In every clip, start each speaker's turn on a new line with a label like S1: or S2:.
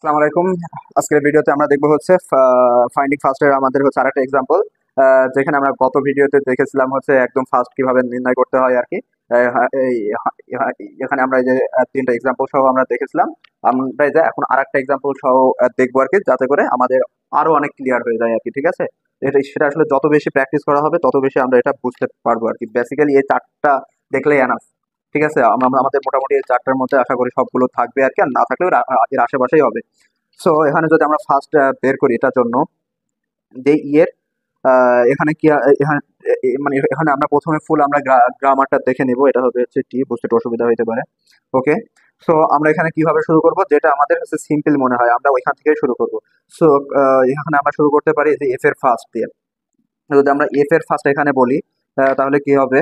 S1: আসসালামু আলাইকুম। আজকের ভিডিওতে আমরা দেখব হচ্ছে ফাইন্ডিং ফার্স্টের আমাদের হচ্ছে আরেকটা এক্সাম্পল, যেখানে আমরা গত ভিডিওতে দেখেছিলাম হচ্ছে একদম ফার্স্ট কিভাবে নির্ণয় করতে হয় আর কি। এখানে আমরা এই যে তিনটা এক্সাম্পল সহ আমরা দেখেছিলাম। আমরা এই যে এখন আরেকটা এক্সাম্পল সহ দেখবো আর কি, যাতে করে আমাদের আরো অনেক ক্লিয়ার হয়ে যায় আর কি। ঠিক আছে, সেটা আসলে যত বেশি প্র্যাকটিস করা হবে তত বেশি আমরা এটা বুঝতে পারবো আর কি। বেসিক্যালি এই চারটা দেখলেই এনাফ। ঠিক আছে, আমরা আমাদের মোটামুটি এই চারটার মধ্যে আশা করি সবগুলো থাকবে আর কি, আর না থাকলেও এর আশেপাশেই হবে। সো এখানে যদি আমরা ফার্স্ট বের করি এটার জন্য যে ইয়ের এখানে কি এখানে মানে এখানে আমরা প্রথমে ফুল আমরা গ্রামারটা দেখে নিব। এটা হচ্ছে টি, বুঝতে একটু অসুবিধা হতে পারে। ওকে, সো আমরা এখানে কিভাবে শুরু করব, যেটা আমাদের হচ্ছে সিম্পল মনে হয় আমরা ওইখান থেকেই শুরু করব। সো এখানে আমরা শুরু করতে পারি যে এফ এর ফার্স্ট দিয়ে। যদি আমরা এফ এর ফার্স্ট এখানে বলি, তাহলে কি হবে,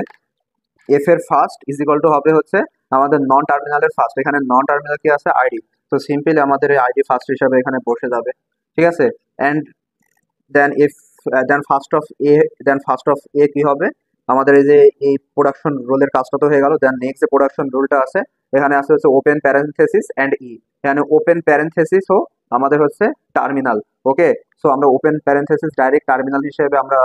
S1: এফ এর ফার্স্ট ইজ ইকুয়াল টু হবে হচ্ছে আমাদের নন টার্মিনালের ফার্স্ট। এখানে নন টার্মিনাল কি আছে, আইডি। তো সিম্পলি আমাদের এই আইডি ফার্স্ট হিসাবে এখানে বসে যাবে। ঠিক আছে, and then if then first of A কি হবে, আমাদের এই যে এই প্রোডাকশন রোলের কাজটা তো হয়ে গেল। দেন নেক্সট যে প্রোডাকশন রুলটা আছে, এখানে আছে হচ্ছে ওপেন প্যারেনথেসিস এন্ড ই। এখানে ওপেন প্যারেনথেসিস ও আমাদের হচ্ছে টার্মিনাল। ওকে, সো আমরা ওপেন প্যারেনথেসিস ডাইরেক্ট টার্মিনাল হিসেবে আমরা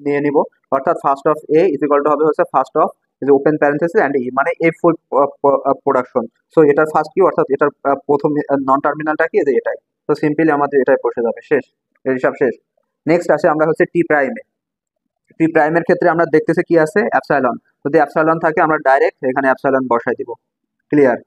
S1: নিয়ে নিব। অর্থাৎ first of A is equal two হবে হচ্ছে ফার্স্ট অফ যে ওপেন প্যারেনথেসিস এন্ড ই, মানে এই ফুল প্রোডাকশন। সো এটার ফার্স্ট কি, অর্থাৎ এটার প্রথম নন টার্মিনালটা কি, যে এটাই। তো সিম্পলি আমাদের এটাই বসে যাবে, শেষ, এর হিসাব শেষ। নেক্সট আসে আমরা হচ্ছে টি প্রাইমে। টি প্রাইমের ক্ষেত্রে আমরা দেখতেছি কি আছে, অ্যাপসাইলন। যদি অ্যাপসাইলন থাকে আমরা ডাইরেক্ট এখানে অ্যাপসাইলন বসাই দিব। ক্লিয়ার।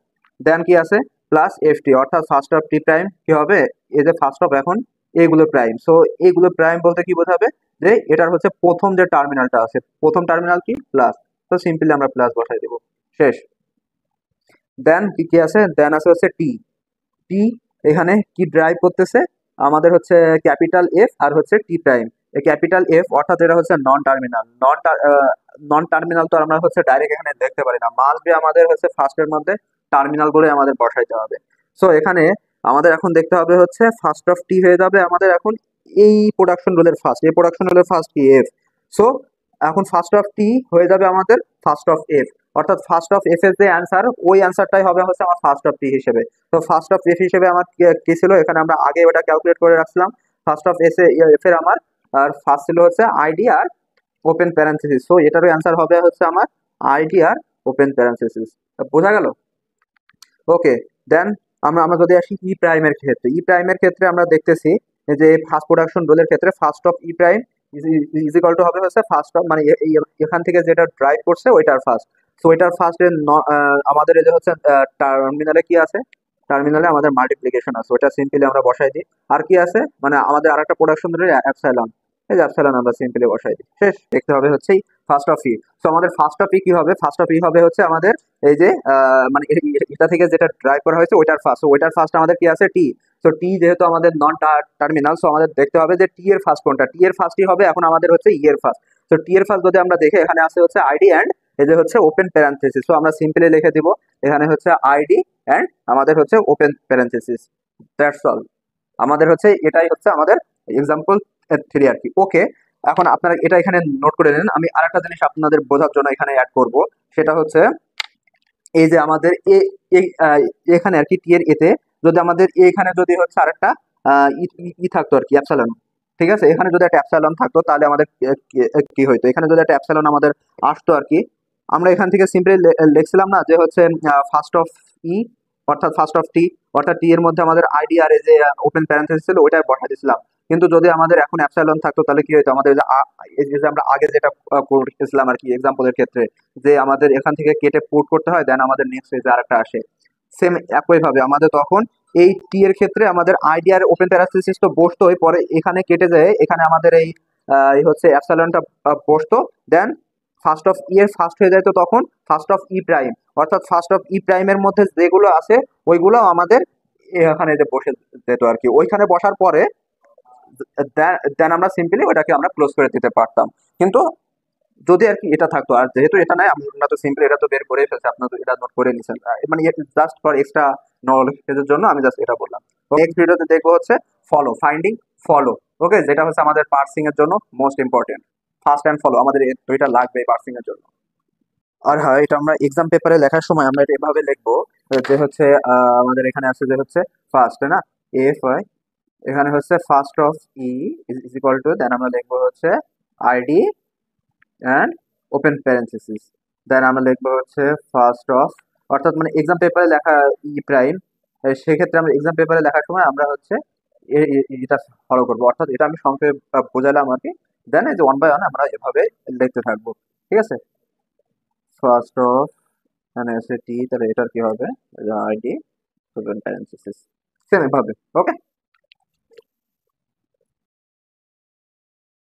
S1: দেন কি আছে, প্লাস এফ টি, অর্থাৎ ফার্স্ট অফ টি প্রাইম কি হবে, এই যে ফার্স্ট অফ এখন এগুলো প্রাইম। সো এগুলো প্রাইম বলতে কি বোঝাবে, যে এটার হচ্ছে প্রথম যে টার্মিনালটা আছে, প্রথম টার্মিনাল কি প্লাস। তো সিম্পলি আমরা প্লাস বসাই দিব, শেষ। দেন কি কি আছে, দেন আছে হচ্ছে টি। টি এখানে কি ড্রাইভ করতেছে, আমাদের হচ্ছে ক্যাপিটাল এফ আর হচ্ছে টি প্রাইম। এই ক্যাপিটাল এফ অর্থাৎ এটা হচ্ছে নন টার্মিনাল। নন টার্মিনাল তো আমরা হচ্ছে ডাইরেক্ট এখানে দেখতে পারি না, মাস্ট বি আমাদের হচ্ছে ফার্স্টের মধ্যে টার্মিনাল গুলো আমাদের বসাইতে হবে। সো এখানে আমাদের এখন দেখতে হবে হচ্ছে ফার্স্ট অফ টি হয়ে যাবে আমাদের এখন এই প্রোডাকশন রোলের ফার্স্ট, এই প্রোডাকশন রোলের ফার্স্ট কি, এফ। সো এখন ফার্স্ট অফ টি হয়ে যাবে আমাদের ফার্স্ট অফ এফ, অর্থাৎ ফার্স্ট অফ এফ এর যে অ্যান্সার, ওই অ্যান্সারটাই হবে হচ্ছে আমার ফার্স্ট অফ টি হিসেবে। তো ফার্স্ট অফ এফ হিসেবে আমার কি ছিল, এখানে আমরা আগে ওটা ক্যালকুলেট করে রাখছিলাম। ফার্স্ট অফ এফ এর আমার আর ফার্স্ট ছিল হচ্ছে আইডি আর ওপেন প্যারেনথেসিস। সো এটারও অ্যান্সার হবে হচ্ছে আমার আইডি আর ওপেন প্যারেনথেসিস। বোঝা গেল? ওকে, দেন আমরা আমরা যদি আসি ই প্রাইমের ক্ষেত্রে, ই প্রাইমের ক্ষেত্রে আমরা দেখতেছি যে ফার্স্ট প্রোডাকশন রোলের ক্ষেত্রে first of E prime is equal to হবে হচ্ছে ফার্স্ট অফ, মানে এখান থেকে যেটা ড্রাইভ করছে ওইটার ফার্স্ট। সো ওইটার ফার্স্ট আমাদের এই যে হচ্ছে টার্মিনালে কি আছে, টার্মিনালে আমাদের মাল্টিপ্লিকেশন আছে, ওটা সিম্পলি আমরা বসাই দিই। আর কি আছে, মানে আমাদের আরেকটা প্রোডাকশন রোলের অ্যাপসাইলন, এই যে অ্যাপসাইলন আমরা সিম্পলি বসাই দিই, শেষ। দেখতে হবে হচ্ছে ফার্স্ট অফ ই। সো আমাদের ফার্স্ট অফ ই কি হবে, ফার্স্ট অফ ই হবে হচ্ছে আমাদের এই যে মানে এটা থেকে যেটা ড্রাইভ করা হয়েছে ওইটার ফার্স্ট। ওইটার ফার্স্ট আমাদের কি আছে, টি। তো টি যেহেতু আমাদের নন টার্মিনাল, সো আমাদের দেখতে হবে যে টি এর ফার্স্ট কোনটা, টি এর ফার্স্টই হবে এখন আমাদের হচ্ছে ই এর ফার্স্ট। তো টি এর ফার্স্ট যদি আমরা দেখে, এখানে আছে হচ্ছে আইডি অ্যান্ড এই যে হচ্ছে ওপেন প্যারেনথেসিস। সো আমরা সিম্পলি লিখে দিব এখানে হচ্ছে আইডি অ্যান্ড আমাদের হচ্ছে ওপেন প্যারেনথেসিস। That's all. আমাদের হচ্ছে এটাই হচ্ছে আমাদের এক্সাম্পল 3 আর কি। ওকে, এখন আপনারা এটা এখানে নোট করে নেন। আমি আরেকটা জিনিস আপনাদের বোঝার জন্য এখানে অ্যাড করব, সেটা হচ্ছে এই যে আমাদের এখানে আর কি টি এর এতে যদি আমাদের এখানে যদি হচ্ছে আরেকটা ই থাকতো আর কি, অ্যাপসাইলন। ঠিক আছে, এখানে যদি একটা অ্যাপসাইলন থাকতো তাহলে আমাদের কি হইতো, এখানে যদি একটা অ্যাপসাইলন আমাদের আসতো আর কি, আমরা এখান থেকে সিম্পলি লিখছিলাম না যে হচ্ছে ফার্স্ট অফ ই, অর্থাৎ ফার্স্ট অফ টি, অর্থাৎ টি এর মধ্যে আমাদের আইডি আর এই যে ওপেন প্যারেন্থেসিস ছিল ওইটা বসাই দিয়েছিলাম। কিন্তু যদি আমাদের এখন অ্যাপসাইলন থাকতো তাহলে কি হতো, আমাদের এই যে আমরা আগে যেটা করতেছিলাম আর কি এক্সাম্পলের ক্ষেত্রে, যে আমাদের এখান থেকে কেটে পুট করতে হয়, দেন আমাদের নেক্সট পেজে আরেকটা আসে। সেম একই ভাবে আমাদের তখন এই টি এর ক্ষেত্রে আমাদের আইডি আর ওপেন প্যারাথিসিস তো বসতোই, পরে এখানে কেটে যায় এখানে আমাদের এই হচ্ছে অ্যাপসাইলনটা বসতো। দেন ফার্স্ট অফ ই এর ফার্স্ট হয়ে যায় তো তখন ফার্স্ট অফ ই প্রাইম, অর্থাৎ ফার্স্ট অফ ই প্রাইমের মধ্যে যেগুলো আছে ওইগুলো আমাদের এখানে যে বসে যেত আর কি। ওইখানে বসার পরে দেন আমরা সিম্পলি ওটাকে আমরা ক্লোজ করে দিতে পারতাম। কিন্তু যদি আর কি এটা থাকতো, আর যেহেতু এটা নাই আমরা তো সিম্পলি এটা তো বের করে ফেলছি, আপনারা তো এটা নোট করে নিছেন। মানে জাস্ট ফর এক্সট্রা নলেজের জন্য আমি জাস্ট এটা বললাম। নেক্সট ভিডিওতে দেখবো হচ্ছে ফলো, ফাইন্ডিং ফলো। ওকে, যেটা হচ্ছে আমাদের পার্সিং এর জন্য most important. First and follow আমাদের দুইটা লাগবে পার্সিং এর জন্য। আর হ্যাঁ, এটা আমরা এক্সাম পেপারে লেখার সময় আমরা এটা এভাবে লিখবো যে হচ্ছে আমাদের এখানে আছে যে হচ্ছে ফার্স্ট, তাই না? এফ ওয়াই, এখানে হচ্ছে first of E is equal to, then আমরা লিখবো হচ্ছে ID and open parenthesis, then আমরা লিখবো হচ্ছে ফার্স্ট অফ, অর্থাৎ মানে এক্সাম পেপারে লেখা ই প্রাইম, সেক্ষেত্রে আমরা এক্সাম পেপারে লেখার সময় আমরা হচ্ছে এটা ফলো করবো, অর্থাৎ এটা আমি সংক্ষেপে বোঝালাম আর কি। দেন এই যে ওয়ান বাই ওয়ান আমরা এভাবে লিখতে থাকবো, ঠিক আছে? ফার্স্ট অফ, এখানে আছে টি, তাহলে এটার কি হবে, আইডি ওপেন প্যারেন্থেসিস, সেম এভাবে। ওকে,